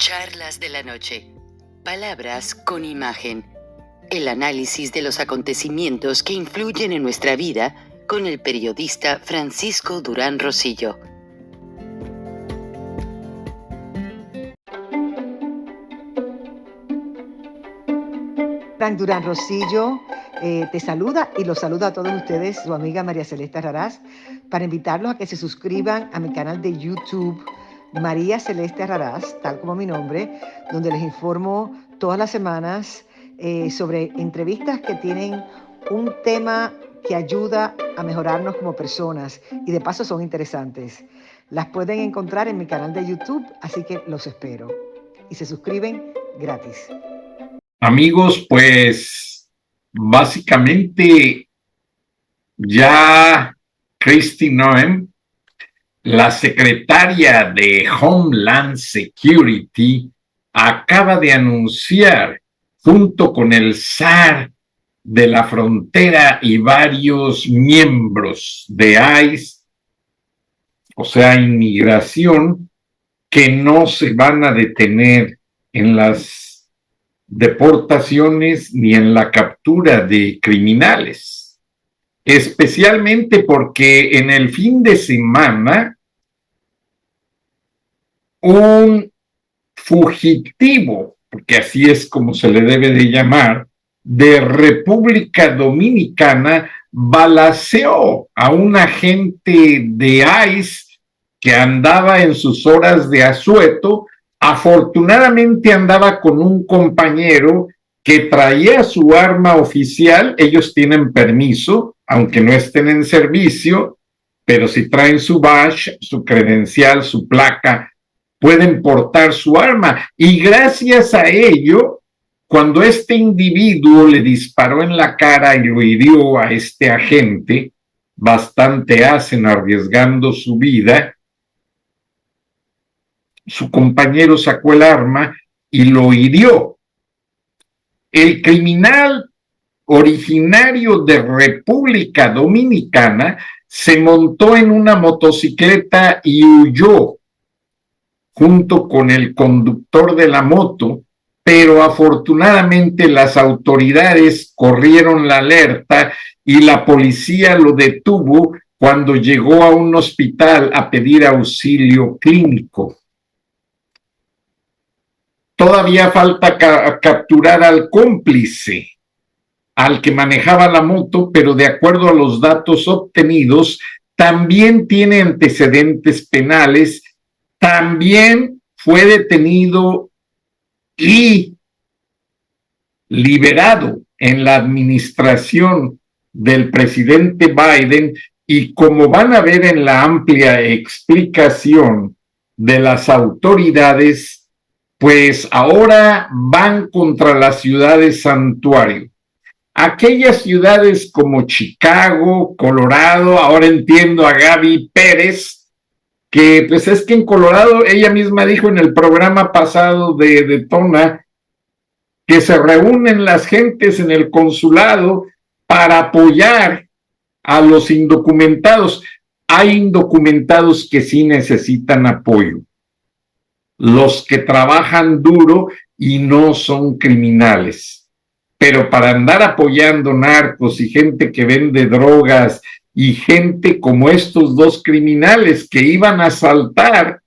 Charlas de la noche. Palabras con imagen. El análisis de los acontecimientos que influyen en nuestra vida con el periodista Francisco Durán Rosillo. Frank Durán Rosillo te saluda y los saluda a todos ustedes, su amiga María Celeste Raraz, para invitarlos a que se suscriban a mi canal de YouTube, María Celeste Raraz, tal como mi nombre, donde les informo todas las semanas sobre entrevistas que tienen un tema que ayuda a mejorarnos como personas y de paso son interesantes. Las pueden encontrar en mi canal de YouTube, así que los espero. Y se suscriben gratis. Amigos, pues básicamente ya Kristi Noem, la secretaria de Homeland Security, acaba de anunciar, junto con el Czar de la frontera y varios miembros de ICE, o sea, inmigración, que no se van a detener en las deportaciones ni en la captura de criminales, especialmente porque en el fin de semana un fugitivo, porque así es como se le debe de llamar, de República Dominicana balaceó a un agente de ICE que andaba en sus horas de asueto. Afortunadamente andaba con un compañero que traía su arma oficial. Ellos tienen permiso, aunque no estén en servicio, pero si traen su badge, su credencial, su placa, pueden portar su arma. Y gracias a ello, cuando este individuo le disparó en la cara y lo hirió a este agente, bastante hacen arriesgando su vida, su compañero sacó el arma y lo hirió. El criminal originario de República Dominicana se montó en una motocicleta y huyó junto con el conductor de la moto, pero afortunadamente las autoridades corrieron la alerta y la policía lo detuvo cuando llegó a un hospital a pedir auxilio clínico. Todavía falta capturar al cómplice, al que manejaba la moto, pero de acuerdo a los datos obtenidos, también tiene antecedentes penales, también fue detenido y liberado en la administración del presidente Biden, y como van a ver en la amplia explicación de las autoridades, pues ahora van contra las ciudades santuario. Aquellas ciudades como Chicago, Colorado, ahora entiendo a Gaby Pérez, que pues es que en Colorado, ella misma dijo en el programa pasado de Tona, que se reúnen las gentes en el consulado para apoyar a los indocumentados. Hay indocumentados que sí necesitan apoyo, los que trabajan duro y no son criminales, pero para andar apoyando narcos y gente que vende drogas y gente como estos dos criminales que iban a asaltar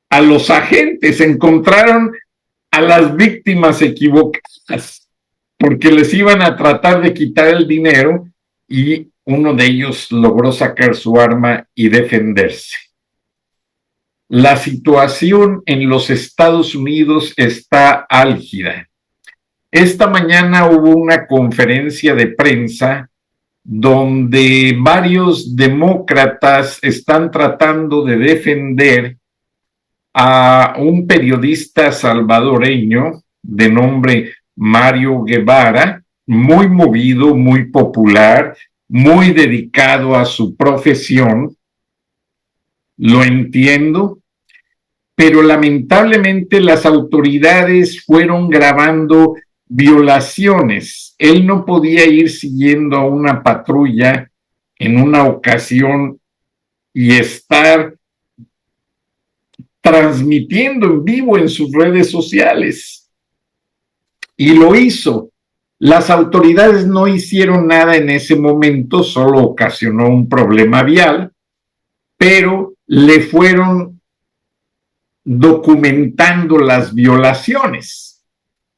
a los agentes, encontraron a las víctimas equivocadas porque les iban a tratar de quitar el dinero y uno de ellos logró sacar su arma y defenderse. La situación en los Estados Unidos está álgida. Esta mañana hubo una conferencia de prensa donde varios demócratas están tratando de defender a un periodista salvadoreño de nombre Mario Guevara, muy movido, muy popular, muy dedicado a su profesión. Lo entiendo, pero lamentablemente las autoridades fueron grabando violaciones. Él no podía ir siguiendo a una patrulla en una ocasión y estar transmitiendo en vivo en sus redes sociales. Y lo hizo. Las autoridades no hicieron nada en ese momento, solo ocasionó un problema vial, pero le fueron documentando las violaciones.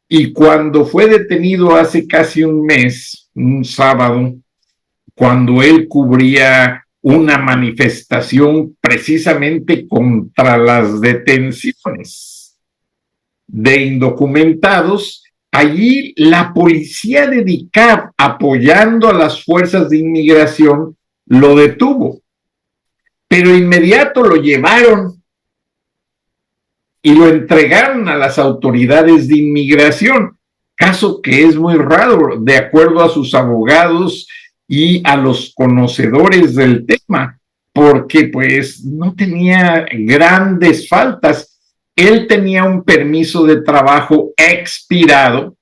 Y cuando fue detenido hace casi un mes, un sábado, cuando él cubría una manifestación precisamente contra las detenciones de indocumentados, allí la policía de DICAP, apoyando a las fuerzas de inmigración, lo detuvo. Pero inmediato lo llevaron y lo entregaron a las autoridades de inmigración, caso que es muy raro, de acuerdo a sus abogados y a los conocedores del tema, porque pues no tenía grandes faltas. Él tenía un permiso de trabajo expirado,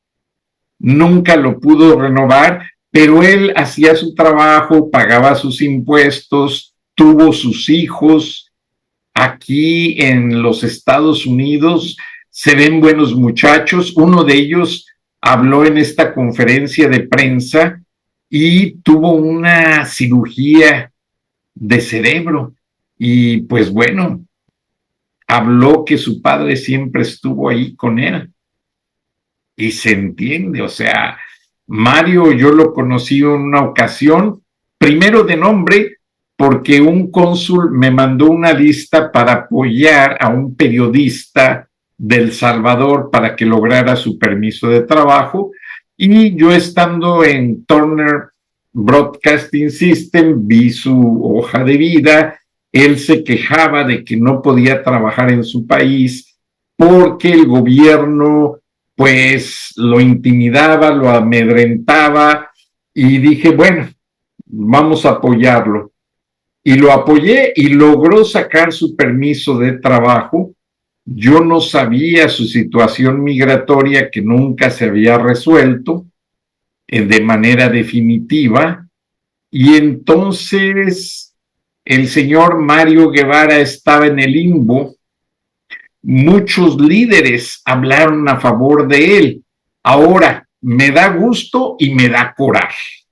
nunca lo pudo renovar, pero él hacía su trabajo, pagaba sus impuestos, tuvo sus hijos. Aquí en los Estados Unidos se ven buenos muchachos. Uno de ellos habló en esta conferencia de prensa y tuvo una cirugía de cerebro. Y pues bueno, habló que su padre siempre estuvo ahí con él. Y se entiende, o sea, Mario yo lo conocí en una ocasión, primero de nombre, porque un cónsul me mandó una lista para apoyar a un periodista del Salvador para que lograra su permiso de trabajo, y yo estando en Turner Broadcasting System vi su hoja de vida. Él se quejaba de que no podía trabajar en su país porque el gobierno pues lo intimidaba, lo amedrentaba, y dije, bueno, vamos a apoyarlo. Y lo apoyé y logró sacar su permiso de trabajo. Yo no sabía su situación migratoria, que nunca se había resuelto de manera definitiva, y entonces el señor Mario Guevara estaba en el limbo. Muchos líderes hablaron a favor de él. Ahora, me da gusto y me da coraje.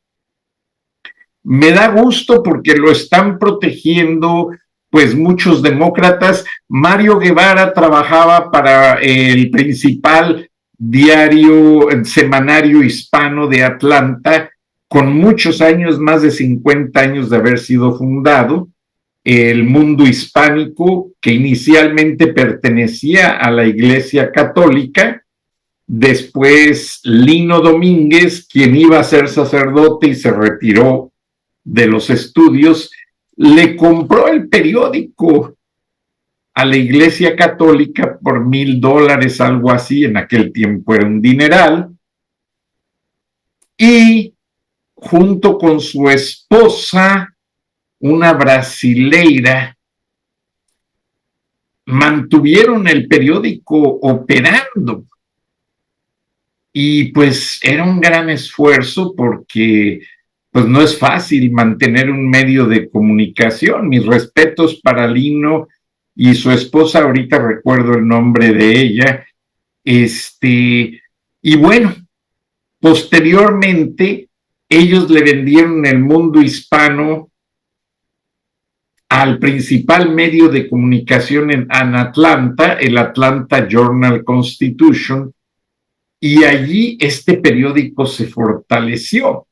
Me da gusto porque lo están protegiendo pues muchos demócratas. Mario Guevara trabajaba para el principal diario semanario hispano de Atlanta, con muchos años, más de 50 años de haber sido fundado. El Mundo Hispánico, que inicialmente pertenecía a la Iglesia Católica. Después Lino Domínguez, quien iba a ser sacerdote y se retiró de los estudios, le compró el periódico a la Iglesia Católica por $1,000, algo así, en aquel tiempo era un dineral, y junto con su esposa, una brasileira, mantuvieron el periódico operando. Y pues era un gran esfuerzo porque pues no es fácil mantener un medio de comunicación. Mis respetos para Lino y su esposa, ahorita recuerdo el nombre de ella. Y bueno, posteriormente ellos le vendieron el Mundo Hispano al principal medio de comunicación en Atlanta, el Atlanta Journal-Constitution, y allí este periódico se fortaleció.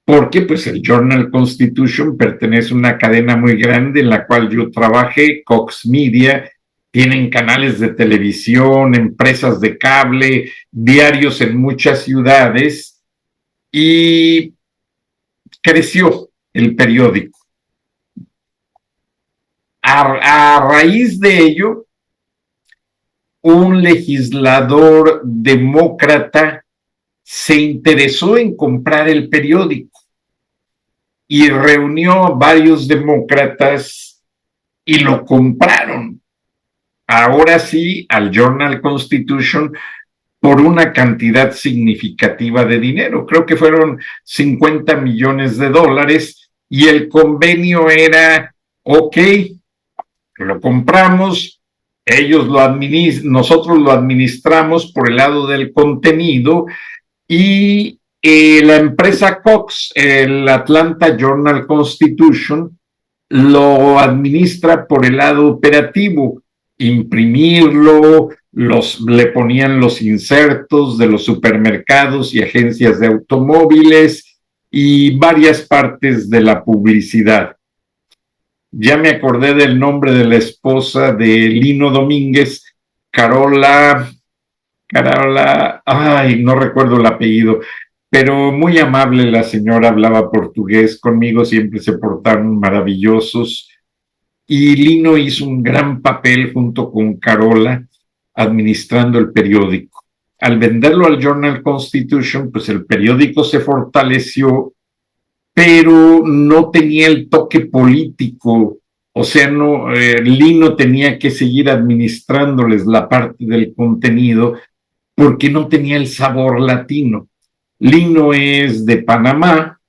Porque pues el Journal-Constitution pertenece a una cadena muy grande en la cual yo trabajé, Cox Media. Tienen canales de televisión, empresas de cable, diarios en muchas ciudades, y creció el periódico. A raíz de ello, un legislador demócrata se interesó en comprar el periódico y reunió a varios demócratas y lo compraron. Ahora sí, al Journal-Constitution, por una cantidad significativa de dinero. Creo que fueron $50 millones, y el convenio era, ok, lo compramos, nosotros lo administramos por el lado del contenido y la empresa Cox, el Atlanta Journal-Constitution, lo administra por el lado operativo, imprimirlo, le ponían los insertos de los supermercados y agencias de automóviles y varias partes de la publicidad. Ya me acordé del nombre de la esposa de Lino Domínguez, Carola, ay, no recuerdo el apellido, pero muy amable la señora, hablaba portugués conmigo, siempre se portaron maravillosos. Y Lino hizo un gran papel junto con Carola administrando el periódico. Al venderlo al Journal Constitution, pues el periódico se fortaleció, pero no tenía el toque político. O sea, Lino tenía que seguir administrándoles la parte del contenido porque no tenía el sabor latino. Lino es de Panamá,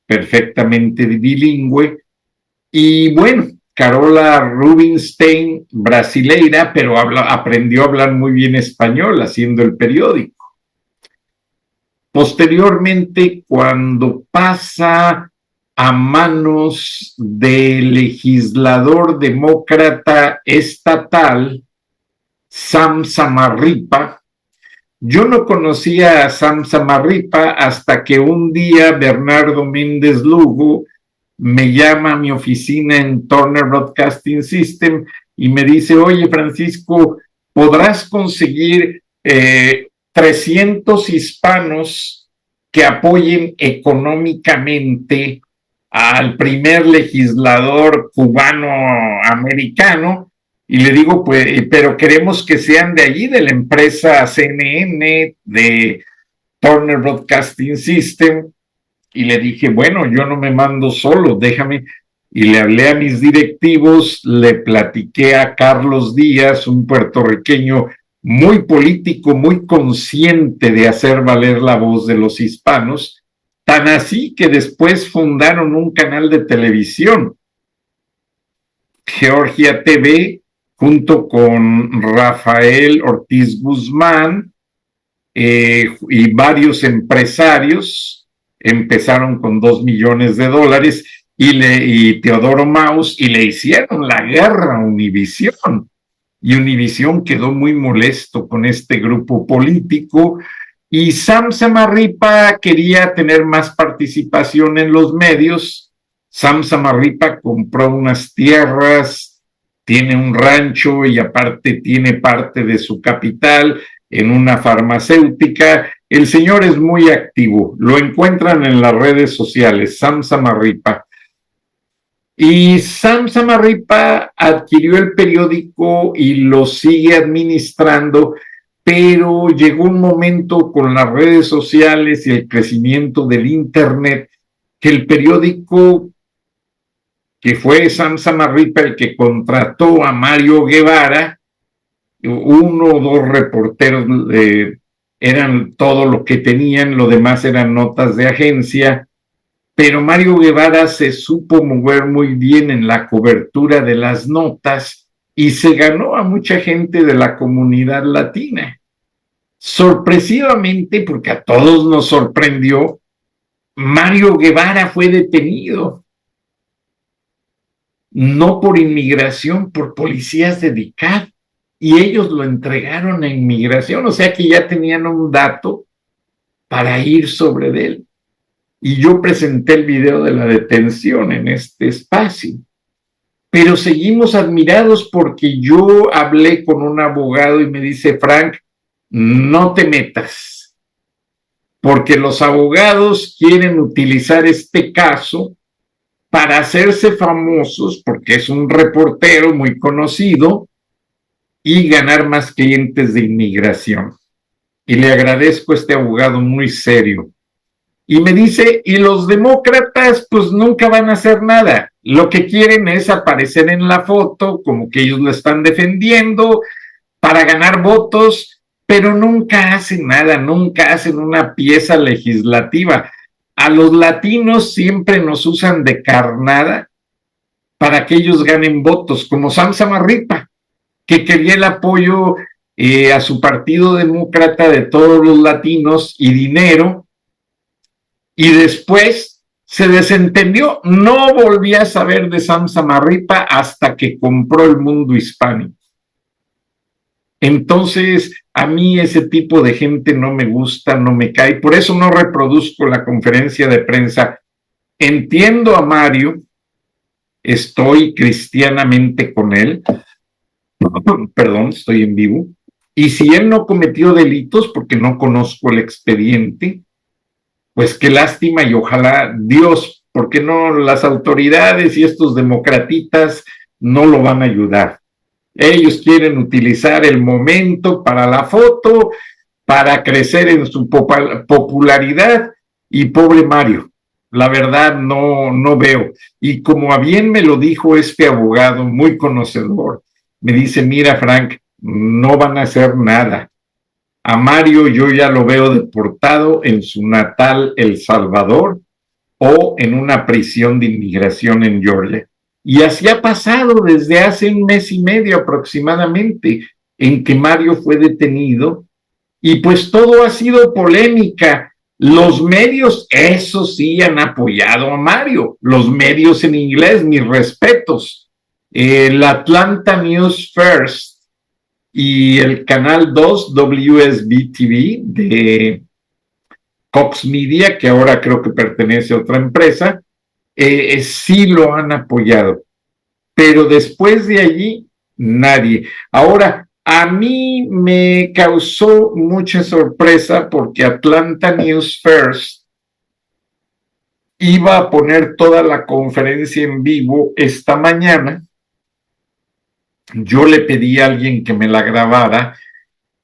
perfectamente bilingüe, y bueno, Carola Rubinstein, brasileira, pero aprendió a hablar muy bien español haciendo el periódico. Posteriormente, cuando pasa a manos del legislador demócrata estatal, Sam Samarripa, yo no conocía a Sam Samarripa hasta que un día Bernardo Méndez Lugo me llama a mi oficina en Turner Broadcasting System y me dice, oye Francisco, ¿podrás conseguir 300 hispanos que apoyen económicamente al primer legislador cubano-americano? Y le digo, pues, pero queremos que sean de allí, de la empresa CNN, de Turner Broadcasting System. Y le dije, bueno, yo no me mando solo, déjame. Y le hablé a mis directivos, le platiqué a Carlos Díaz, un puertorriqueño muy político, muy consciente de hacer valer la voz de los hispanos, tan así que después fundaron un canal de televisión, Georgia TV, junto con Rafael Ortiz Guzmán y varios empresarios. Empezaron con $2 millones y Teodoro Maus, y le hicieron la guerra a Univisión. Y Univisión quedó muy molesto con este grupo político, y Sam Samarripa quería tener más participación en los medios. Sam Samarripa compró unas tierras, tiene un rancho y aparte tiene parte de su capital en una farmacéutica. El señor es muy activo, lo encuentran en las redes sociales, Sam Samarripa. Y Sam Samarripa adquirió el periódico y lo sigue administrando, pero llegó un momento con las redes sociales y el crecimiento del Internet que el periódico, que fue Sam Samarripa el que contrató a Mario Guevara, uno o dos reporteros eran todo lo que tenían, lo demás eran notas de agencia, pero Mario Guevara se supo mover muy bien en la cobertura de las notas y se ganó a mucha gente de la comunidad latina. Sorpresivamente, porque a todos nos sorprendió, Mario Guevara fue detenido. No por inmigración, por policías de DICAT, y ellos lo entregaron a inmigración, o sea que ya tenían un dato para ir sobre él. Y yo presenté el video de la detención en este espacio. Pero seguimos admirados porque yo hablé con un abogado y me dice, Frank, no te metas, porque los abogados quieren utilizar este caso para hacerse famosos, porque es un reportero muy conocido, y ganar más clientes de inmigración. Y le agradezco a este abogado muy serio. Y me dice, y los demócratas pues nunca van a hacer nada. Lo que quieren es aparecer en la foto, como que ellos lo están defendiendo para ganar votos, pero nunca hacen nada, nunca hacen una pieza legislativa. A los latinos siempre nos usan de carnada para que ellos ganen votos, como Sam Samarripa, que quería el apoyo a su partido demócrata de todos los latinos y dinero, y después se desentendió. No volví a saber de Sam Samarripa hasta que compró El Mundo Hispánico. Entonces, a mí ese tipo de gente no me gusta, no me cae, por eso no reproduzco la conferencia de prensa. Entiendo a Mario, estoy cristianamente con él, perdón, estoy en vivo, y si él no cometió delitos, porque no conozco el expediente, pues qué lástima y ojalá Dios, porque no, las autoridades y estos democratitas no lo van a ayudar. Ellos quieren utilizar el momento para la foto, para crecer en su popularidad, y pobre Mario, la verdad no veo. Y como a bien me lo dijo este abogado muy conocedor, me dice, mira Frank, no van a hacer nada. A Mario yo ya lo veo deportado en su natal El Salvador o en una prisión de inmigración en Georgia. Y así ha pasado desde hace un mes y medio aproximadamente, en que Mario fue detenido, y pues todo ha sido polémica. Los medios, eso sí, han apoyado a Mario. Los medios en inglés, mis respetos. El Atlanta News First y el Canal 2 WSB-TV de Cox Media, que ahora creo que pertenece a otra empresa, sí lo han apoyado. Pero después de allí, nadie. Ahora, a mí me causó mucha sorpresa porque Atlanta News First iba a poner toda la conferencia en vivo esta mañana. Yo le pedí a alguien que me la grabara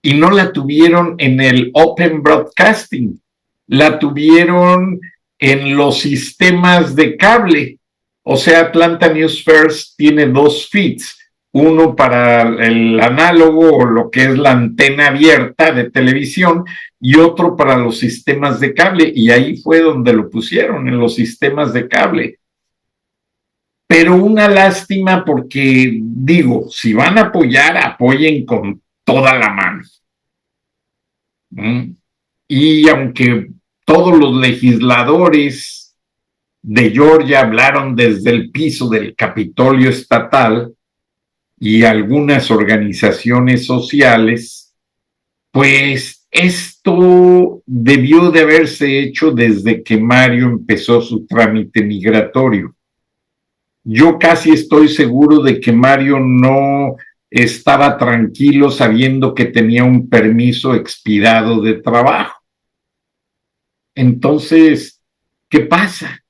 y no la tuvieron en el Open Broadcasting, la tuvieron en los sistemas de cable. O sea, Atlanta News First tiene dos feeds, uno para el análogo o lo que es la antena abierta de televisión y otro para los sistemas de cable, y ahí fue donde lo pusieron, en los sistemas de cable. Pero una lástima porque, digo, si van a apoyar, apoyen con toda la mano. Y aunque todos los legisladores de Georgia hablaron desde el piso del Capitolio estatal y algunas organizaciones sociales, pues esto debió de haberse hecho desde que Mario empezó su trámite migratorio. Yo casi estoy seguro de que Mario no estaba tranquilo sabiendo que tenía un permiso expirado de trabajo. Entonces, ¿qué pasa?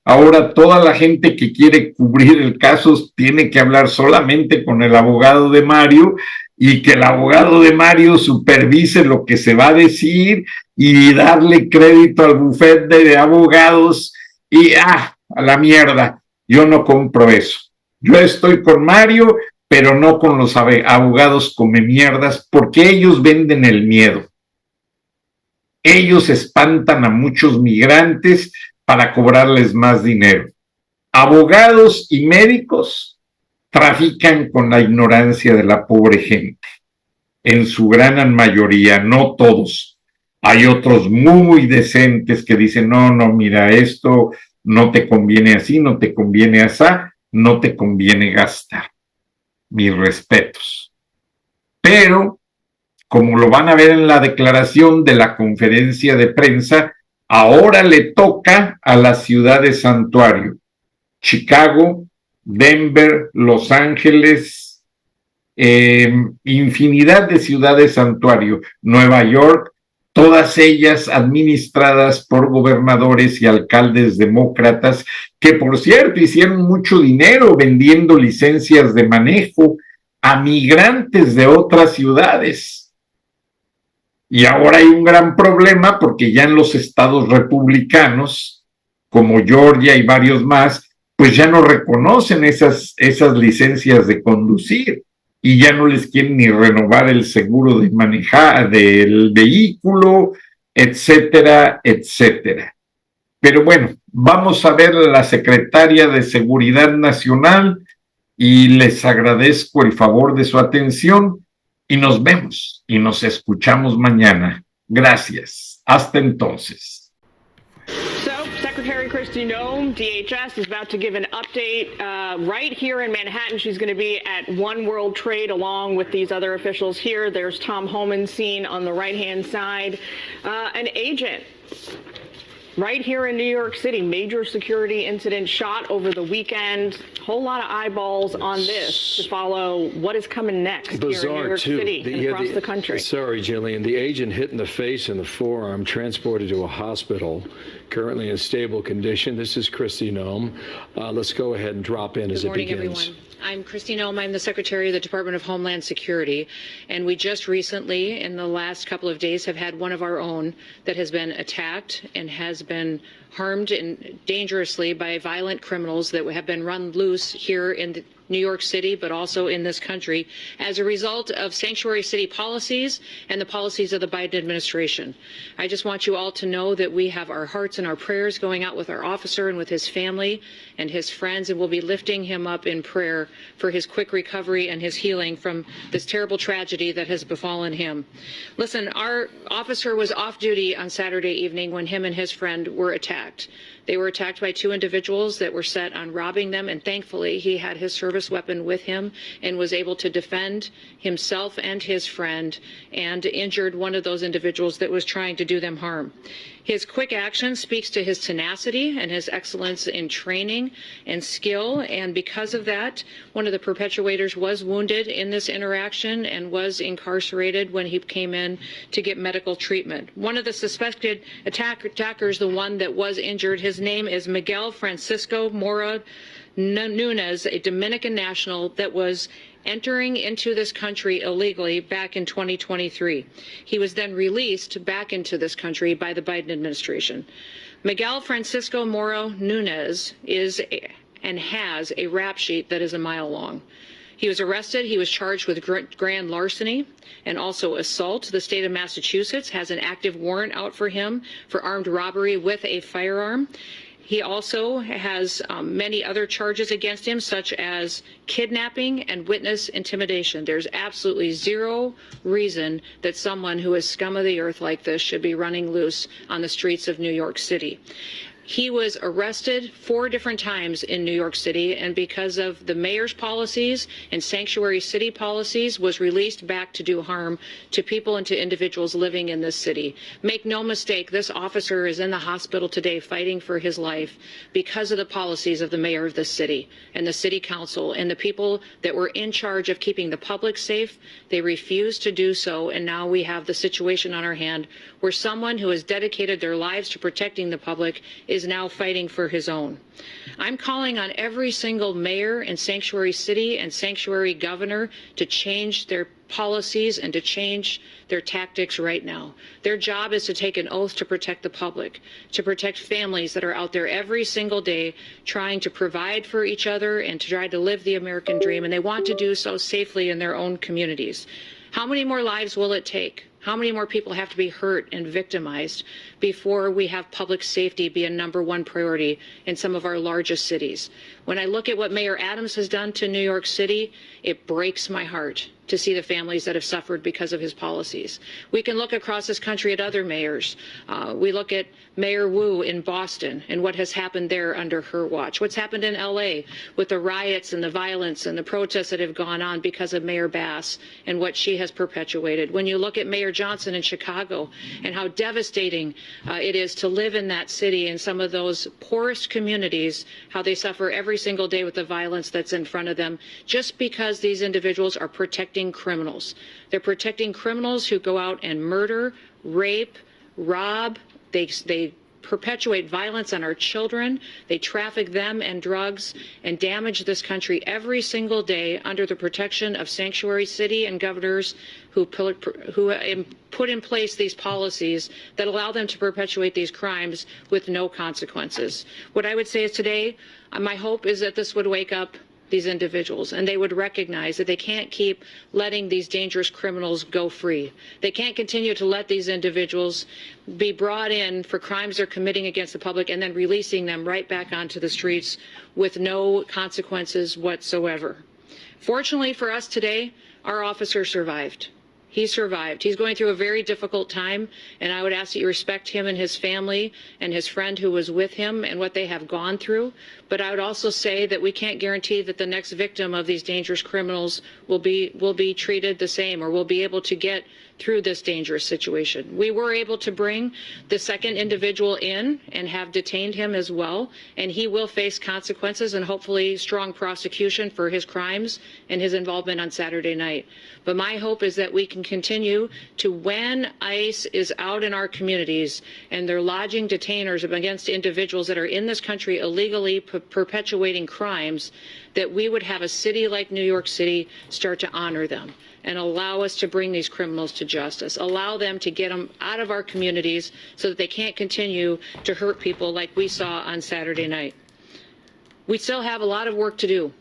Ahora toda la gente que quiere cubrir el caso tiene que hablar solamente con el abogado de Mario y que el abogado de Mario supervise lo que se va a decir y darle crédito al bufete de abogados y a la mierda. Yo no compro eso. Yo estoy con Mario, pero no con los abogados come mierdas, porque ellos venden el miedo. Ellos espantan a muchos migrantes para cobrarles más dinero. Abogados y médicos trafican con la ignorancia de la pobre gente. En su gran mayoría, no todos. Hay otros muy decentes que dicen, no, mira, esto no te conviene así, no te conviene así, no te conviene gastar. Mis respetos. Pero, como lo van a ver en la declaración de la conferencia de prensa, ahora le toca a las ciudades santuario. Chicago, Denver, Los Ángeles, infinidad de ciudades santuario, Nueva York, todas ellas administradas por gobernadores y alcaldes demócratas, que por cierto hicieron mucho dinero vendiendo licencias de manejo a migrantes de otras ciudades. Y ahora hay un gran problema porque ya en los estados republicanos, como Georgia y varios más, pues ya no reconocen esas licencias de conducir y ya no les quieren ni renovar el seguro de manejar del vehículo, etcétera, etcétera. Pero bueno, Vamos a ver a la secretaria de Seguridad Nacional y les agradezco el favor de su atención y nos vemos y nos escuchamos mañana. Gracias. Hasta entonces. So, Secretary Kristi Noem, DHS, is about to give an update right here in Manhattan. She's going to be at One World Trade along with these other officials here. There's Tom Homan seen on the right-hand side. An agent right here in New York City, major security incident shot over the weekend. Whole lot of eyeballs on this to follow what is coming next here in New York City and across the country. Sorry, Jillian. The agent hit in the face and the forearm, transported to a hospital, currently in stable condition. This is Kristi Noem. Let's go ahead and drop in as it begins. Good morning, everyone. I'm Kristi Noem. I'm the Secretary of the Department of Homeland Security, and we just recently, in the last couple of days, have had one of our own that has been attacked and has been harmed and dangerously by violent criminals that have been run loose here in New York City, but also in this country, as a result of sanctuary city policies and the policies of the Biden administration. I just want you all to know that we have our hearts and our prayers going out with our officer and with his family and his friends, and we'll be lifting him up in prayer for his quick recovery and his healing from this terrible tragedy that has befallen him. Listen, our officer was off duty on Saturday evening when him and his friend were attacked. They were attacked by two individuals that were set on robbing them, and thankfully he had his service weapon with him and was able to defend himself and his friend and injured one of those individuals that was trying to do them harm. His quick action speaks to his tenacity and his excellence in training and skill, and because of that, one of the perpetrators was wounded in this interaction and was incarcerated when he came in to get medical treatment. One of the suspected attackers, the one that was injured, his name is Miguel Francisco Mora Nunez, a Dominican national that was entering into this country illegally back in 2023. He was then released back into this country by the Biden administration. Miguel Francisco Moro Nunez is and has a rap sheet that is a mile long. He was arrested. He was charged with grand larceny and also assault. The state of Massachusetts has an active warrant out for him for armed robbery with a firearm. He also has many other charges against him, such as kidnapping and witness intimidation. There's absolutely zero reason that someone who is scum of the earth like this should be running loose on the streets of New York City. He was arrested 4 different times in New York City, and because of the mayor's policies and sanctuary city policies, was released back to do harm to people and to individuals living in this city. Make no mistake, this officer is in the hospital today fighting for his life because of the policies of the mayor of this city and the city council and the people that were in charge of keeping the public safe. They refused to do so, and now we have the situation on our hand where someone who has dedicated their lives to protecting the public is now fighting for his own. I'm calling on every single mayor and sanctuary city and sanctuary governor to change their policies and to change their tactics right now. Their job is to take an oath to protect the public, to protect families that are out there every single day trying to provide for each other and to try to live the American dream, and they want to do so safely in their own communities. How many more lives will it take? How many more people have to be hurt and victimized before we have public safety be a #1 priority in some of our largest cities? When I look at what Mayor Adams has done to New York City, it breaks my heart to see the families that have suffered because of his policies. We can look across this country at other mayors. We look at Mayor Wu in Boston and what has happened there under her watch. What's happened in LA with the riots and the violence and the protests that have gone on because of Mayor Bass and what she has perpetuated. When you look at Mayor Johnson in Chicago and how devastating it is to live in that city and some of those poorest communities, how they suffer every single day with the violence that's in front of them, just because these individuals are protecting criminals. They're protecting criminals who go out and murder, rape, rob. They perpetuate violence on our children. They traffic them and drugs and damage this country every single day under the protection of sanctuary city and governors who put in place these policies that allow them to perpetuate these crimes with no consequences. What I would say is today, my hope is that this would wake up these individuals, and they would recognize that they can't keep letting these dangerous criminals go free. They can't continue to let these individuals be brought in for crimes they're committing against the public and then releasing them right back onto the streets with no consequences whatsoever. Fortunately for us today, our officer survived. He survived. He's going through a very difficult time, and I would ask that you respect him and his family and his friend who was with him and what they have gone through. But I would also say that we can't guarantee that the next victim of these dangerous criminals will be treated the same or will be able to get through this dangerous situation. We were able to bring the second individual in and have detained him as well, and he will face consequences and hopefully strong prosecution for his crimes and his involvement on Saturday night. But my hope is that we can continue to, when ICE is out in our communities and they're lodging detainers against individuals that are in this country illegally perpetuating crimes, that we would have a city like New York City start to honor them and allow us to bring these criminals to justice, allow them to get them out of our communities so that they can't continue to hurt people like we saw on Saturday night. We still have a lot of work to do.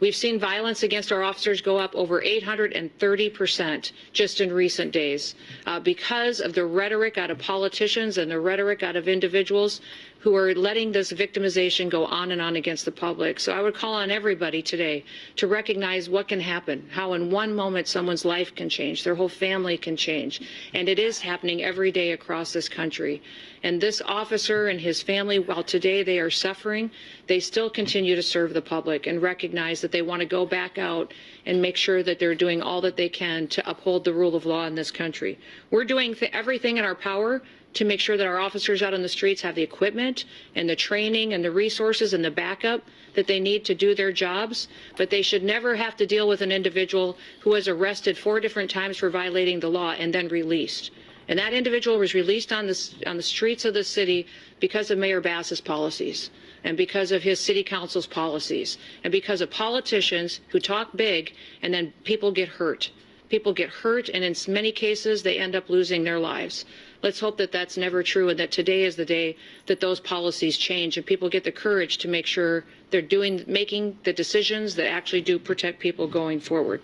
We've seen violence against our officers go up over 830% just in recent days because of the rhetoric out of politicians and the rhetoric out of individuals who are letting this victimization go on and on against the public. So I would call on everybody today to recognize what can happen, how in one moment someone's life can change, their whole family can change. And it is happening every day across this country. And this officer and his family, while today they are suffering, they still continue to serve the public and recognize that they want to go back out and make sure that they're doing all that they can to uphold the rule of law in this country. We're doing everything in our power to make sure that our officers out on the streets have the equipment and the training and the resources and the backup that they need to do their jobs, but they should never have to deal with an individual who was arrested 4 different times for violating the law and then released. And that individual was released on the streets of the city because of Mayor Bass's policies and because of his city council's policies and because of politicians who talk big and then people get hurt. People get hurt, and in many cases, they end up losing their lives. Let's hope that that's never true and that today is the day that those policies change and people get the courage to make sure they're making the decisions that actually do protect people going forward.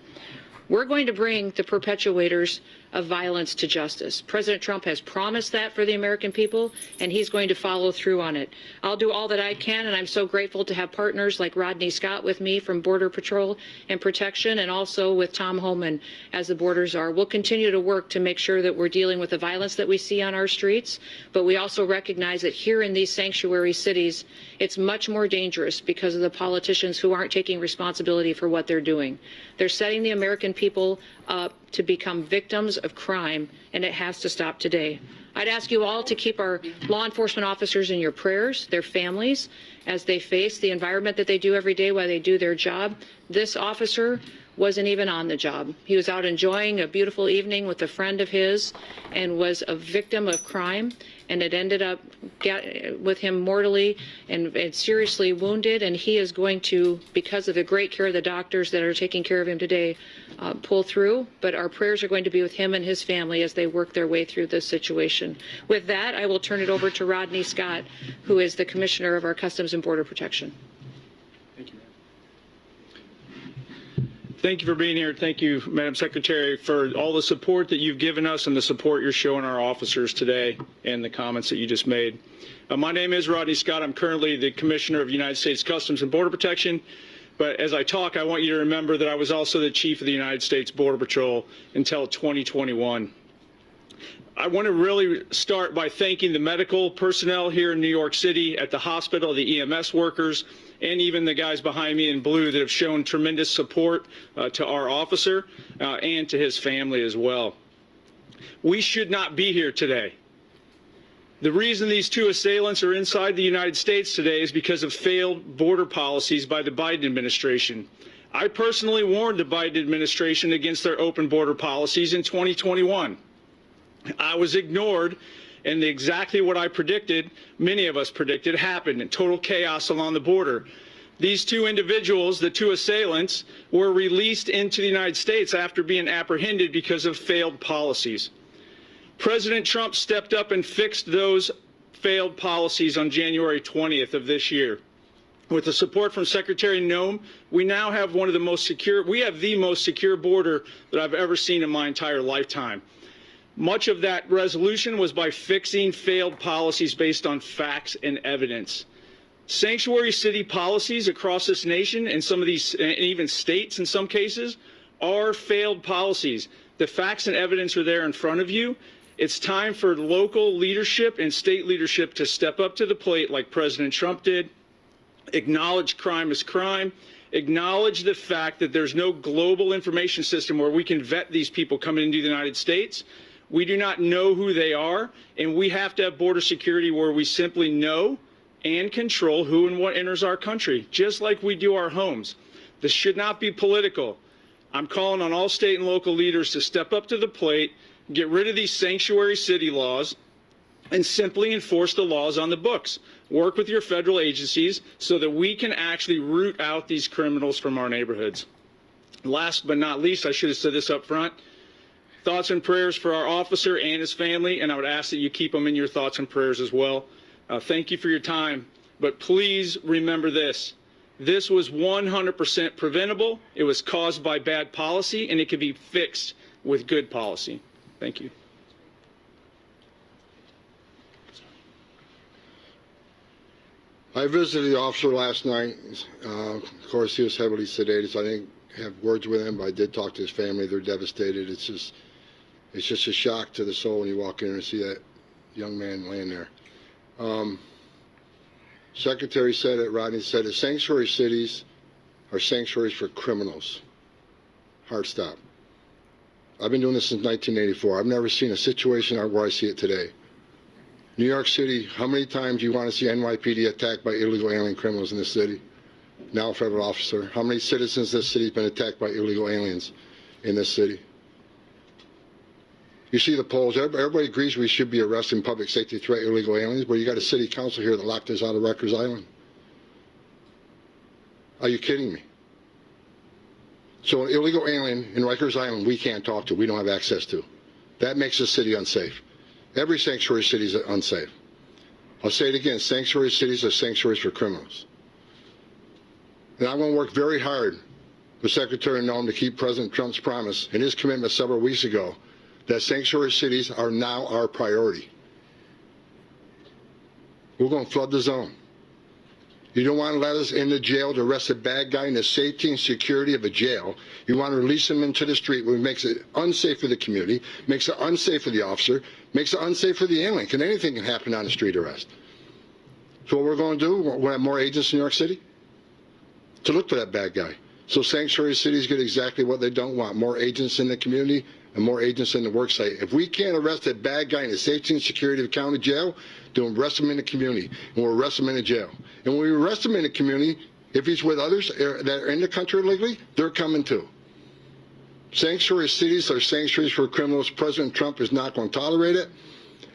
We're going to bring the perpetuators of violence to justice. President Trump has promised that for the American people, and he's going to follow through on it. I'll do all that I can, and I'm so grateful to have partners like Rodney Scott with me from Border Patrol and Protection, and also with Tom Homan as the Border Czar. We'll continue to work to make sure that we're dealing with the violence that we see on our streets, but we also recognize that here in these sanctuary cities, it's much more dangerous because of the politicians who aren't taking responsibility for what they're doing. They're setting the American people up to become victims of crime, and it has to stop today. I'd ask you all to keep our law enforcement officers in your prayers, their families, as they face the environment that they do every day while they do their job. This officer wasn't even on the job. He was out enjoying a beautiful evening with a friend of his and was a victim of crime, and it ended up with him mortally and seriously wounded, and he is going to, because of the great care of the doctors that are taking care of him today, pull through. But our prayers are going to be with him and his family as they work their way through this situation. With that, I will turn it over to Rodney Scott, who is the Commissioner of our Customs and Border Protection. Thank you. Thank you for being here. Thank you, Madam Secretary, for all the support that you've given us and the support you're showing our officers today and the comments that you just made. My name is Rodney Scott. I'm currently the Commissioner of United States Customs and Border Protection. But as I talk, I want you to remember that I was also the Chief of the United States Border Patrol until 2021. I want to really start by thanking the medical personnel here in New York City at the hospital, the EMS workers, and even the guys behind me in blue that have shown tremendous support to our officer and to his family as well. We should not be here today. The reason these 2 assailants are inside the United States today is because of failed border policies by the Biden administration. I personally warned the Biden administration against their open border policies in 2021. I was ignored, and exactly what I predicted, many of us predicted, happened, and total chaos along the border. These 2 individuals, the 2 assailants, were released into the United States after being apprehended because of failed policies. President Trump stepped up and fixed those failed policies on January 20th of this year. With the support from Secretary Noem, we now have one of the most secure, we have the most secure border that I've ever seen in my entire lifetime. Much of that resolution was by fixing failed policies based on facts and evidence. Sanctuary city policies across this nation and some of these, and even states in some cases, are failed policies. The facts and evidence are there in front of you. It's time for local leadership and state leadership to step up to the plate like President Trump did. Acknowledge crime is crime. Acknowledge the fact that there's no global information system where we can vet these people coming into the United States. We do not know who they are, and we have to have border security where we simply know and control who and what enters our country, just like we do our homes. This should not be political. I'm calling on all state and local leaders to step up to the plate, get rid of these sanctuary city laws, and simply enforce the laws on the books. Work with your federal agencies so that we can actually root out these criminals from our neighborhoods. Last but not least, I should have said this up front, thoughts and prayers for our officer and his family, and I would ask that you keep them in your thoughts and prayers as well. Thank you for your time, but please remember this. This was 100% preventable. It was caused by bad policy, and it can be fixed with good policy. Thank you. I visited the officer last night. Of course, he was heavily sedated, so I didn't have words with him, but I did talk to his family. They're devastated. It's just a shock to the soul when you walk in and see that young man laying there. Secretary said it, Rodney said it, sanctuary cities are sanctuaries for criminals. Hard stop. I've been doing this since 1984. I've never seen a situation where I see it today. New York City, how many times do you want to see NYPD attacked by illegal alien criminals in this city? Now a federal officer. How many citizens in this city have been attacked by illegal aliens in this city? You see the polls. Everybody agrees we should be arresting public safety threat illegal aliens, but you got a city council here that locked us out of Rikers Island. Are you kidding me? So an illegal alien in Rikers Island we can't talk to, we don't have access to. That makes the city unsafe. Every sanctuary city is unsafe. I'll say it again, sanctuary cities are sanctuaries for criminals. And I'm going to work very hard with Secretary Noem to keep President Trump's promise and his commitment several weeks ago that sanctuary cities are now our priority. We're going to flood the zone. You don't want to let us into jail to arrest a bad guy in the safety and security of a jail. You want to release him into the street, which makes it unsafe for the community, makes it unsafe for the officer, makes it unsafe for the alien. Because anything can happen on a street arrest. So what we're going to do, we're going to have more agents in New York City to look for that bad guy. So sanctuary cities get exactly what they don't want, more agents in the community and more agents in the work site. If we can't arrest a bad guy in the safety and security of the county jail, then we'll arrest him in the community, and we'll arrest him in the jail. And when we arrest him in the community, if he's with others that are in the country illegally, they're coming too. Sanctuary cities are sanctuaries for criminals. President Trump is not going to tolerate it.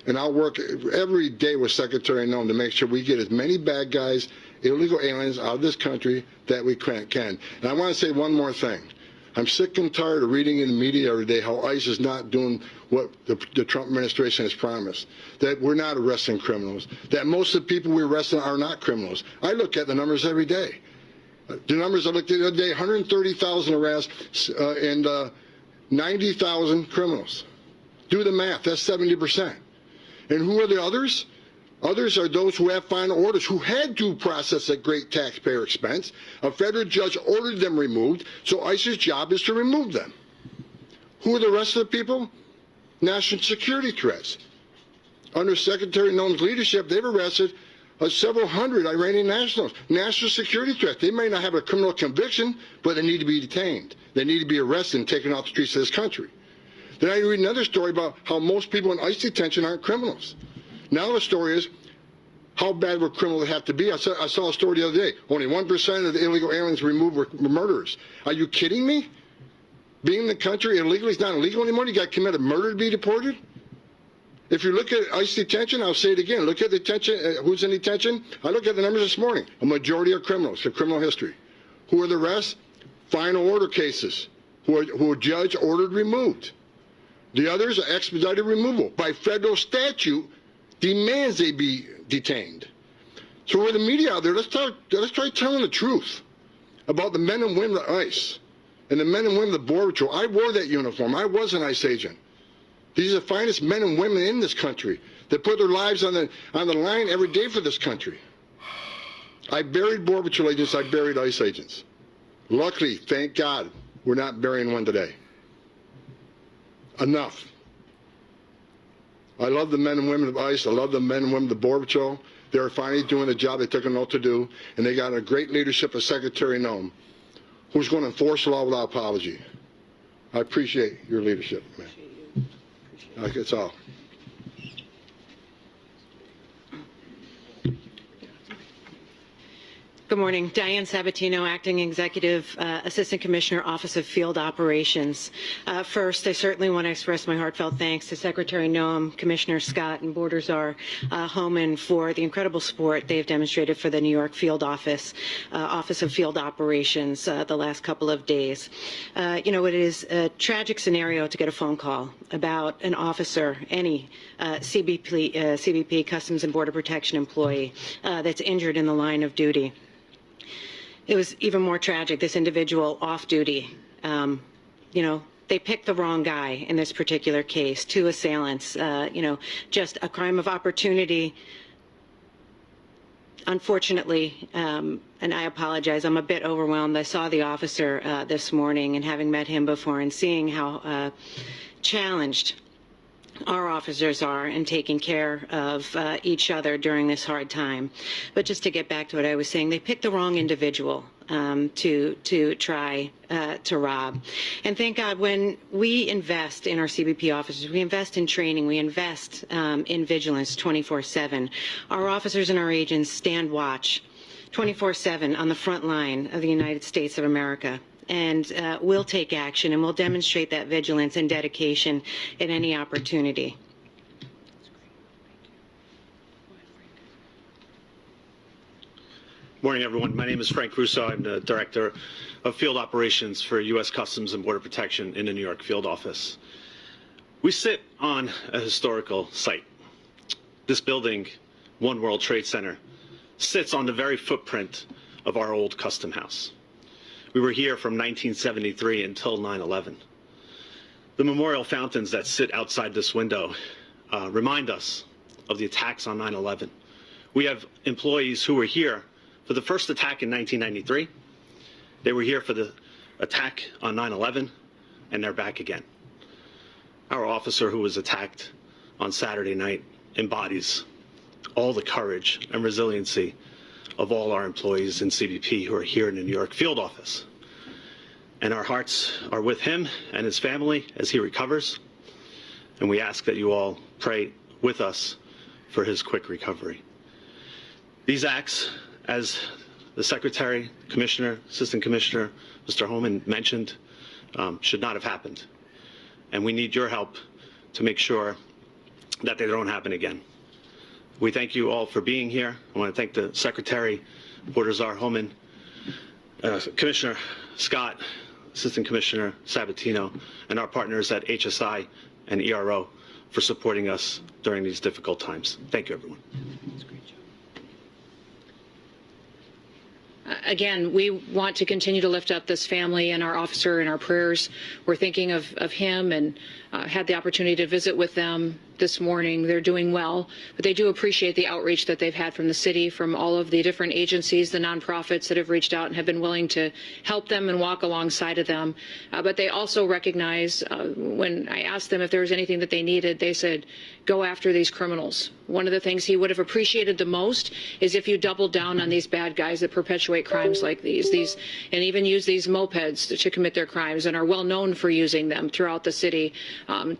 And I'll work every day with Secretary Noem to make sure we get as many bad guys, illegal aliens out of this country that we can. And I want to say one more thing. I'm sick and tired of reading in the media every day how ICE is not doing what the Trump administration has promised, that we're not arresting criminals, that most of the people we're arresting are not criminals. I look at the numbers every day. The numbers I looked at the other day, 130,000 arrests and 90,000 criminals. Do the math, that's 70%. And who are the others? Others are those who have final orders, who had due process at great taxpayer expense. A federal judge ordered them removed, so ICE's job is to remove them. Who are the rest of the people? National security threats. Under Secretary Noem's leadership, they've arrested several hundred Iranian nationals. National security threats. They may not have a criminal conviction, but they need to be detained. They need to be arrested and taken off the streets of this country. Then I read another story about how most people in ICE detention aren't criminals. Now the story is, how bad would criminals have to be? I saw a story the other day. Only 1% of the illegal aliens removed were murderers. Are you kidding me? Being in the country illegally is not illegal anymore? You got to commit a murder to be deported? If you look at ICE detention, I'll say it again. Look at detention. Who's in detention? I looked at the numbers this morning. A majority are criminals, for criminal history. Who are the rest? Final order cases, who are judge ordered removed. The others are expedited removal by federal statute. Demands they be detained. So with the media out there, let's try telling the truth about the men and women of ICE and the men and women of the Border Patrol. I wore that uniform. I was an ICE agent. These are the finest men and women in this country that put their lives on the line every day for this country. I buried Border Patrol agents. I buried ICE agents. Luckily, thank God, we're not burying one today. Enough. I love the men and women of ICE. I love the men and women of the Border Patrol. They're finally doing the job they took an oath to do, and they got a great leadership of Secretary Noem, who's going to enforce the law without apology. I appreciate your leadership, man. That's all. Good morning. Diane Sabatino, Acting Executive Assistant Commissioner, Office of Field Operations. First, I certainly want to express my heartfelt thanks to Secretary Noem, Commissioner Scott, and Border Czar Homan for the incredible support they've demonstrated for the New York Field Office, Office of Field Operations the last couple of days. You know, it is a tragic scenario to get a phone call about an officer, any CBP, Customs and Border Protection employee that's injured in the line of duty. It was even more tragic, this individual off duty. You know, they picked the wrong guy in this particular case, two assailants, you know, just a crime of opportunity. Unfortunately, and I apologize, I'm a bit overwhelmed. I saw the officer this morning, and having met him before and seeing how challenged our officers are in taking care of each other during this hard time. But just to get back to what I was saying, they picked the wrong individual to try to rob. And thank God, when we invest in our CBP officers, we invest in training, we invest in vigilance 24/7. Our officers and our agents stand watch 24/7 on the front line of the United States of America. And we'll take action, and we'll demonstrate that vigilance and dedication at any opportunity. Morning, everyone. My name is Frank Russo. I'm the Director of Field Operations for U.S. Customs and Border Protection in the New York Field Office. We sit on a historical site. This building, One World Trade Center, sits on the very footprint of our old custom house. We were here from 1973 until 9/11. The memorial fountains that sit outside this window remind us of the attacks on 9/11. We have employees who were here for the first attack in 1993. They were here for the attack on 9/11, and they're back again. Our officer who was attacked on Saturday night embodies all the courage and resiliency of all our employees in CBP who are here in the New York Field Office. And our hearts are with him and his family as he recovers. And we ask that you all pray with us for his quick recovery. These acts, as the Secretary, Commissioner, Assistant Commissioner, Mr. Homan mentioned, should not have happened. And we need your help to make sure that they don't happen again. We thank you all for being here. I want to thank the Secretary, Border Czar Homan, Commissioner Scott, Assistant Commissioner Sabatino, and our partners at HSI and ERO for supporting us during these difficult times. Thank you, everyone. Again, we want to continue to lift up this family and our officer in our prayers. We're thinking of him and had the opportunity to visit with them this morning. They're doing well, but they do appreciate the outreach that they've had from the city, from all of the different agencies, the nonprofits that have reached out and have been willing to help them and walk alongside of them. But they also recognize, when I asked them if there was anything that they needed, they said, go after these criminals. One of the things he would have appreciated the most is if you doubled down on these bad guys that perpetuate crimes like these and even use these mopeds to commit their crimes and are well known for using them throughout the city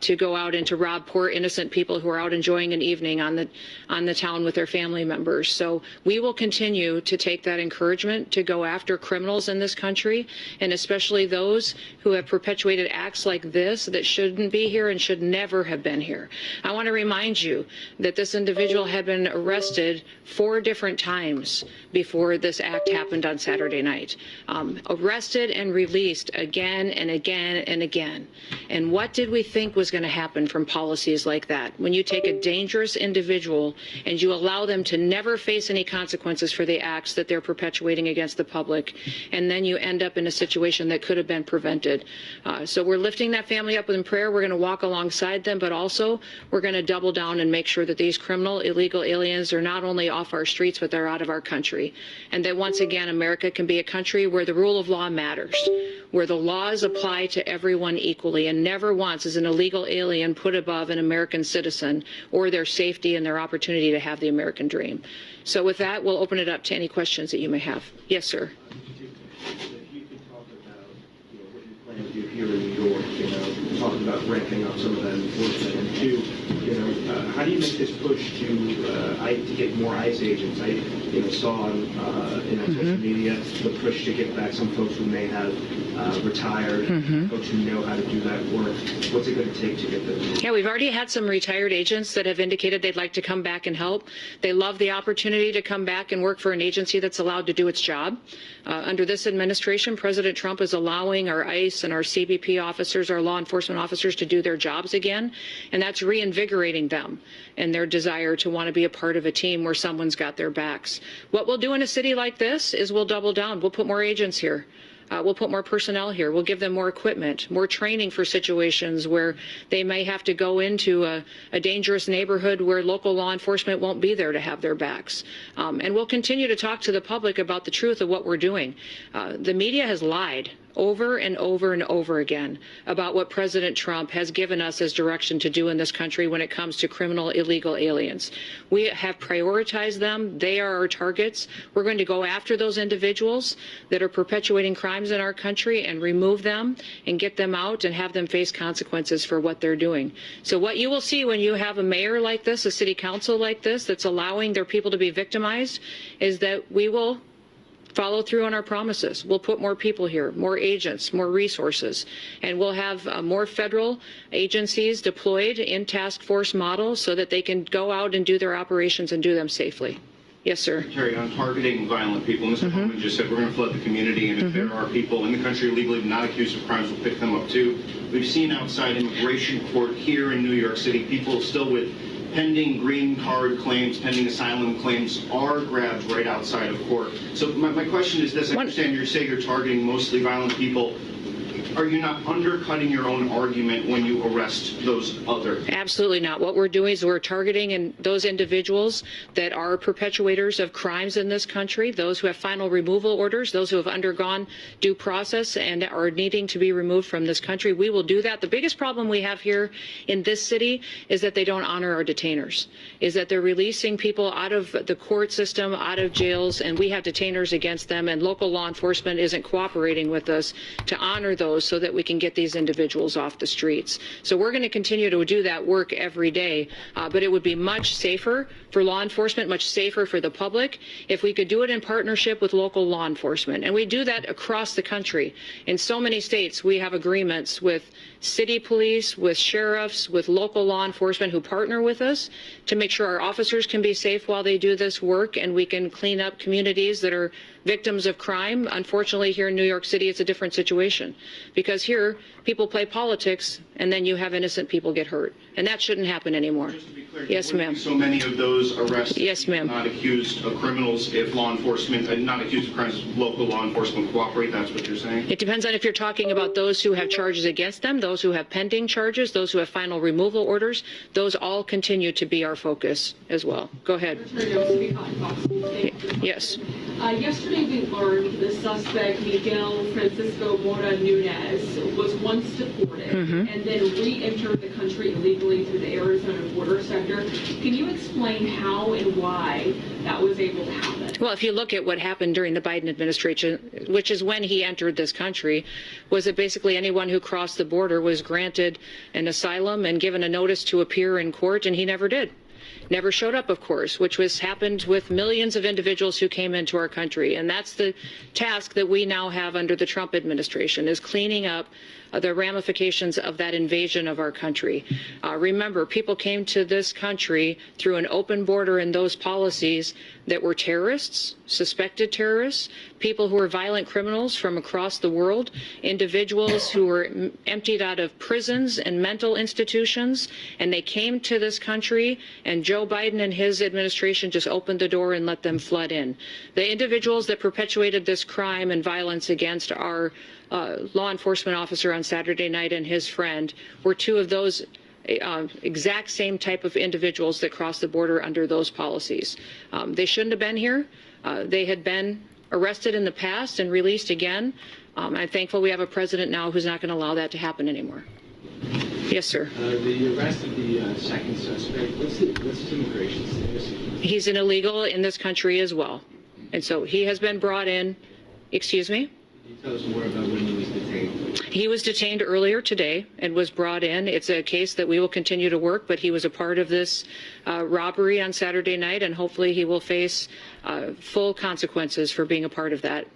to go out and to rob poor innocent people who are out enjoying an evening on the town with their family members. So we will continue to take that encouragement to go after criminals in this country, and especially those who have perpetuated acts like this that shouldn't be here and should never have been here. I want to remind you that this individual had been arrested 4 different times before this act happened on Saturday night. Arrested and released again and again and again. And what did we think was going to happen from policies like that? that. When you take a dangerous individual and you allow them to never face any consequences for the acts that they're perpetuating against the public, and then you end up in a situation that could have been prevented. So we're lifting that family up in prayer. We're going to walk alongside them, but also we're going to double down and make sure that these criminal, illegal aliens are not only off our streets, but they're out of our country. And that once again, America can be a country where the rule of law matters, where the laws apply to everyone equally, and never once is an illegal alien put above an American citizen or their safety and their opportunity to have the American dream. So with that, we'll open it up to any questions that you may have. Yes, sir. If you could talk about what you plan to do here in New York, talking about ramping up some of that enforcement, and two, how do you make this push to get more ICE agents? I saw on social media the push to get back some folks who may have retired, folks who know how to do that work. What's it going to take to get them? Yeah, we've already had some retired agents that have indicated they'd like to come back and help. They love the opportunity to come back and work for an agency that's allowed to do its job. Under this administration, President Trump is allowing our ICE and our CBP officers, our law enforcement officers, to do their jobs again, and that's reinvigorating them and their desire to want to be a part of a team where someone's got their backs. What we'll do in a city like this is we'll double down. We'll put more agents here. We'll put more personnel here. We'll give them more equipment, more training for situations where they may have to go into a dangerous neighborhood where local law enforcement won't be there to have their backs. And we'll continue to talk to the public about the truth of what we're doing. The media has lied over and over and over again about what President Trump has given us as direction to do in this country when it comes to criminal illegal aliens. We have prioritized them. They are our targets. We're going to go after those individuals that are perpetuating crimes in our country and remove them and get them out and have them face consequences for what they're doing. So what you will see when you have a mayor like this, a city council like this, that's allowing their people to be victimized, is that we will follow through on our promises. We'll put more people here, more agents, more resources, and we'll have more federal agencies deployed in task force models so that they can go out and do their operations and do them safely. Yes, sir. Secretary, on targeting violent people, Mr. Holman just said we're going to flood the community, and if there are people in the country illegally not accused of crimes, we'll pick them up too. We've seen outside immigration court here in New York City, people still with pending green card claims, pending asylum claims are grabbed right outside of court. So my question is this: I understand you say you're targeting mostly violent people. Are you not undercutting your own argument when you arrest those others? Absolutely not. What we're doing is we're targeting those individuals that are perpetuators of crimes in this country, those who have final removal orders, those who have undergone due process and are needing to be removed from this country. We will do that. The biggest problem we have here in this city is that they don't honor our detainers, is that they're releasing people out of the court system, out of jails, and we have detainers against them, and local law enforcement isn't cooperating with us to honor those so that we can get these individuals off the streets. So we're going to continue to do that work every day, but it would be much safer for law enforcement, much safer for the public, if we could do it in partnership with local law enforcement. And we do that across the country. In so many states, we have agreements with city police, with sheriffs, with local law enforcement who partner with us to make sure our officers can be safe while they do this work, and we can clean up communities that are victims of crime. Unfortunately, here in New York City, it's a different situation, because here people play politics and then you have innocent people get hurt, and that shouldn't happen anymore. Just to be clear, yes, ma'am. So many of those arrests, yes, ma'am, not accused of criminals, if law enforcement, not accused of crimes, local law enforcement cooperate. That's what you're saying? It depends on if you're talking about those who have charges against them, those who have pending charges, those who have final removal orders. Those all continue to be our focus as well. Go ahead. Yes. Yesterday we learned the suspect, Miguel Francisco Mora Nunez, was once deported and then re-entered the country illegally through the Arizona border sector. Can you explain how and why that was able to happen? Well, if you look at what happened during the Biden administration, which is when he entered this country, was that basically anyone who crossed the border was granted an asylum and given a notice to appear in court, and he never did. never showed up, of course, which was happened with millions of individuals who came into our country. And that's the task that we now have under the Trump administration, is cleaning up the ramifications of that invasion of our country. Remember, people came to this country through an open border and those policies that were terrorists, suspected terrorists, people who were violent criminals from across the world, individuals who were emptied out of prisons and mental institutions, and they came to this country, and Joe Biden and his administration just opened the door and let them flood in. The individuals that perpetuated this crime and violence against our law enforcement officer on Saturday night and his friend were two of those exact same type of individuals that crossed the border under those policies. They shouldn't have been here. They had been arrested in the past and released again. I'm thankful we have a president now who's not going to allow that to happen anymore. Yes, sir. The arrest of the second suspect, what's his immigration status? He's an illegal in this country as well. And so he has been brought in. Excuse me? Can you tell us more about when he was detained? He was detained earlier today and was brought in. It's a case that we will continue to work, but he was a part of this robbery on Saturday night, and hopefully he will face full consequences for being a part of that.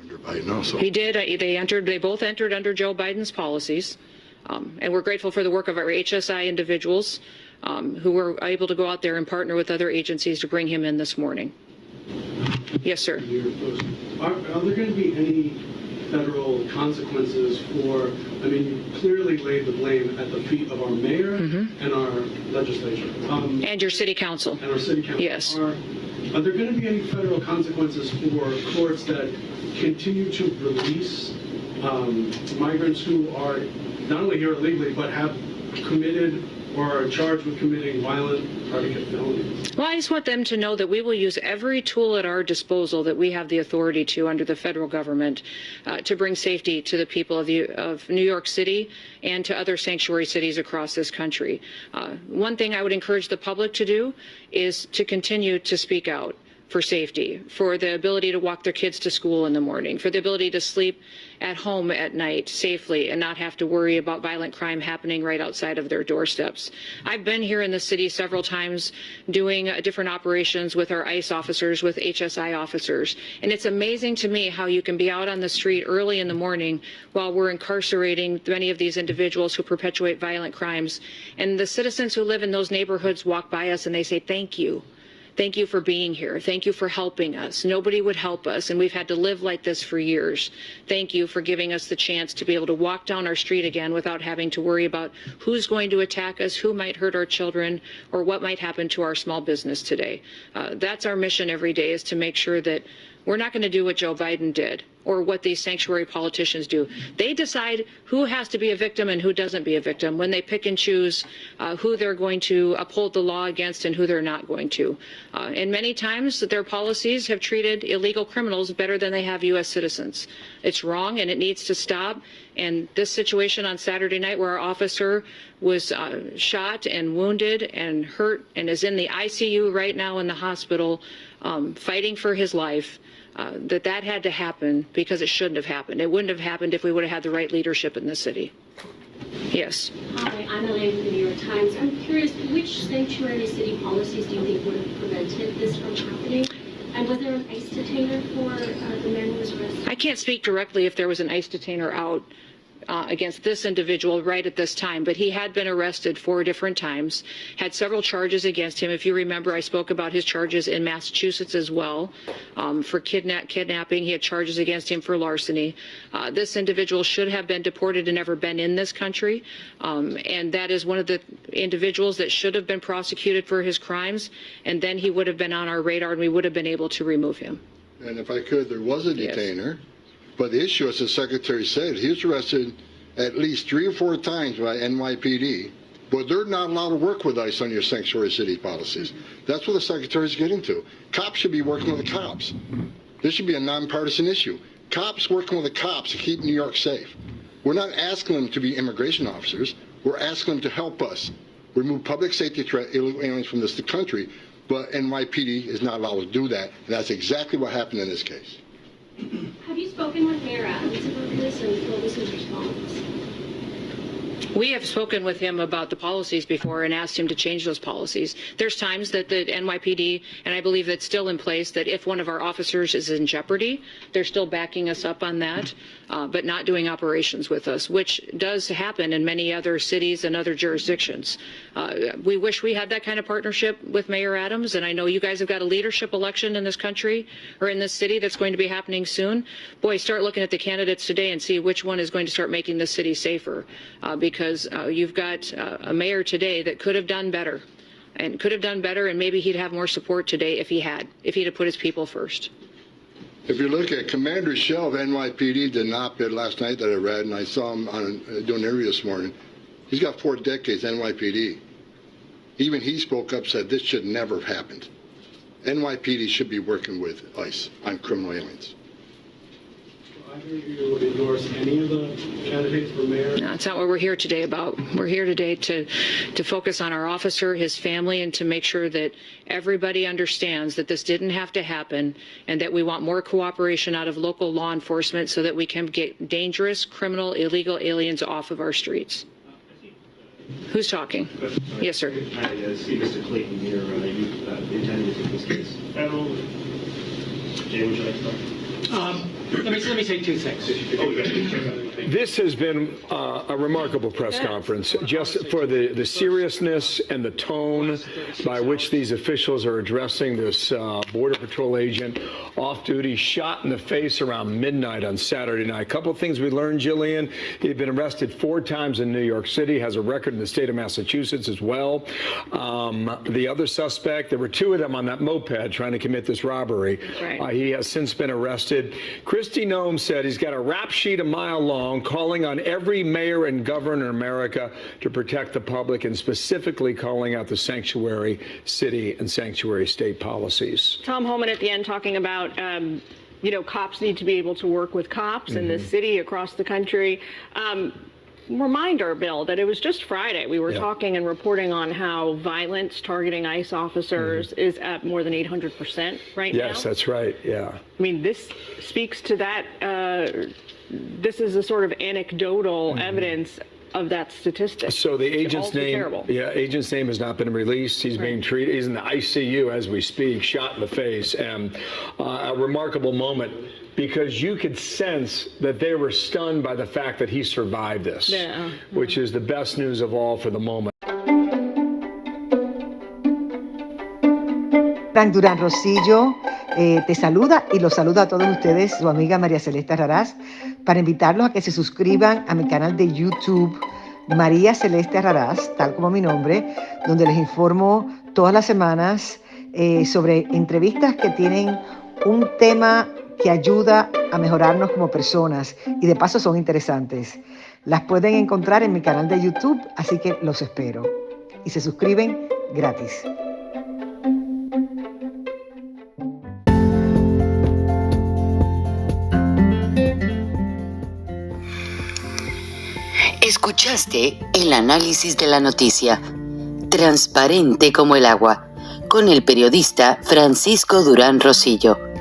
Under Biden also. He did. They both entered under Joe Biden's policies, and we're grateful for the work of our HSI individuals who were able to go out there and partner with other agencies to bring him in this morning. Yes, sir. Are there going to be any federal consequences for, I mean, you clearly laid the blame at the feet of our mayor and our legislature. And your city council. And our city council. Yes. Are there going to be any federal consequences for courts that continue to release migrants who are not only here illegally, but have committed or are charged with committing violent predicate felonies? Well, I just want them to know that we will use every tool at our disposal that we have the authority to under the federal government to bring safety to the people of New York City and to other sanctuary cities across this country. One thing I would encourage the public to do is to continue to speak out for safety, for the ability to walk their kids to school in the morning, for the ability to sleep at home at night safely and not have to worry about violent crime happening right outside of their doorsteps. I've been here in the city several times doing different operations with our ICE officers, with HSI officers, and it's amazing to me how you can be out on the street early in the morning while we're incarcerating many of these individuals who perpetuate violent crimes, and the citizens who live in those neighborhoods walk by us and they say, "Thank you. Thank you for being here. Thank you for helping us. Nobody would help us, and we've had to live like this for years. Thank you for giving us the chance to be able to walk down our street again without having to worry about who's going to attack us, who might hurt our children, or what might happen to our small business today." That's our mission every day, is to make sure that we're not going to do what Joe Biden did or what these sanctuary politicians do. They decide who has to be a victim and who doesn't be a victim when they pick and choose who they're going to uphold the law against and who they're not going to. And many times their policies have treated illegal criminals better than they have U.S. citizens. It's wrong and it needs to stop. And this situation on Saturday night where our officer was shot and wounded and hurt and is in the ICU right now in the hospital fighting for his life, that had to happen because it shouldn't have happened. It wouldn't have happened if we would have had the right leadership in this city. Yes. Hi, I'm Elaine from the New York Times. I'm curious, which sanctuary city policies do you think would have prevented this from happening? And was there an ICE detainer for the man who was arrested? I can't speak directly if there was an ICE detainer out against this individual right at this time, but he had been arrested 4 different times, had several charges against him. If you remember, I spoke about his charges in Massachusetts as well for kidnapping. He had charges against him for larceny. This individual should have been deported and never been in this country, and that is one of the individuals that should have been prosecuted for his crimes, and then he would have been on our radar and we would have been able to remove him. And if I could, there was a detainer. Yes. But the issue, as the Secretary said, he was arrested at least 3 or 4 times by NYPD, but they're not allowed to work with ICE on your sanctuary city policies. That's what the Secretary's getting to. Cops should be working with the cops. This should be a nonpartisan issue. Cops working with the cops to keep New York safe. We're not asking them to be immigration officers. We're asking them to help us remove public safety threat illegal aliens from this country, but NYPD is not allowed to do that, and that's exactly what happened in this case. Have you spoken with Mayor Adams about this, and what was his response? We have spoken with him about the policies before and asked him to change those policies. There's times that the NYPD, and I believe that's still in place, that if one of our officers is in jeopardy, they're still backing us up on that, but not doing operations with us, which does happen in many other cities and other jurisdictions. We wish we had that kind of partnership with Mayor Adams, and I know you guys have got a leadership election in this country or in this city that's going to be happening soon. Boy, start looking at the candidates today and see which one is going to start making this city safer, because you've got a mayor today that could have done better, and maybe he'd have more support today if he'd have put his people first. If you look at Commander Shell of NYPD did an op-ed last night that I read, and I saw him doing an interview this morning. He's got 4 decades NYPD. Even he spoke up, said this should never have happened. NYPD should be working with ICE on criminal aliens. I hear you endorse any of the candidates for mayor. No, that's not what we're here today about. We're here today to focus on our officer, his family, and to make sure that everybody understands that this didn't have to happen, and that we want more cooperation out of local law enforcement so that we can get dangerous, criminal, illegal aliens off of our streets. Who's talking? Yes, sir. I see Mr. Clayton here. You intended to take this case federal. Jay, would you like to start? Let me say 2 things. This has been a remarkable press conference, just for the seriousness and the tone by which these officials are addressing this Border Patrol agent off duty, shot in the face around midnight on Saturday night. A couple of things we learned, Jillian. He'd been arrested 4 times in New York City, has a record in the state of Massachusetts as well. The other suspect, there were 2 of them on that moped trying to commit this robbery. Right. He has since been arrested. Kristi Noem said he's got a rap sheet a mile long calling on every mayor and governor in America to protect the public, and specifically calling out the sanctuary city and sanctuary state policies. Tom Homan at the end talking about, cops need to be able to work with cops in this city, across the country. Reminder, Bill, that it was just Friday. We were talking and reporting on how violence targeting ICE officers is at more than 800% right now. Yes, that's right. Yeah. I mean, this speaks to that. This is a sort of anecdotal evidence of that statistic. So the agent's name has not been released. He's being treated. He's in the ICU as we speak, shot in the face, and a remarkable moment, because you could sense that they were stunned by the fact that he survived this, which is the best news of all for the moment. Frank Durán Rosillo te saluda y los saluda a todos ustedes, su amiga María Celeste Raraz, para invitarlos a que se suscriban a mi canal de YouTube, María Celeste Raraz, tal como mi nombre, donde les informo todas las semanas sobre entrevistas que tienen un tema que ayuda a mejorarnos como personas y de paso son interesantes. Las pueden encontrar en mi canal de YouTube, así que los espero. Y se suscriben gratis. Escuchaste el análisis de la noticia, transparente como el agua, con el periodista Francisco Durán Rosillo.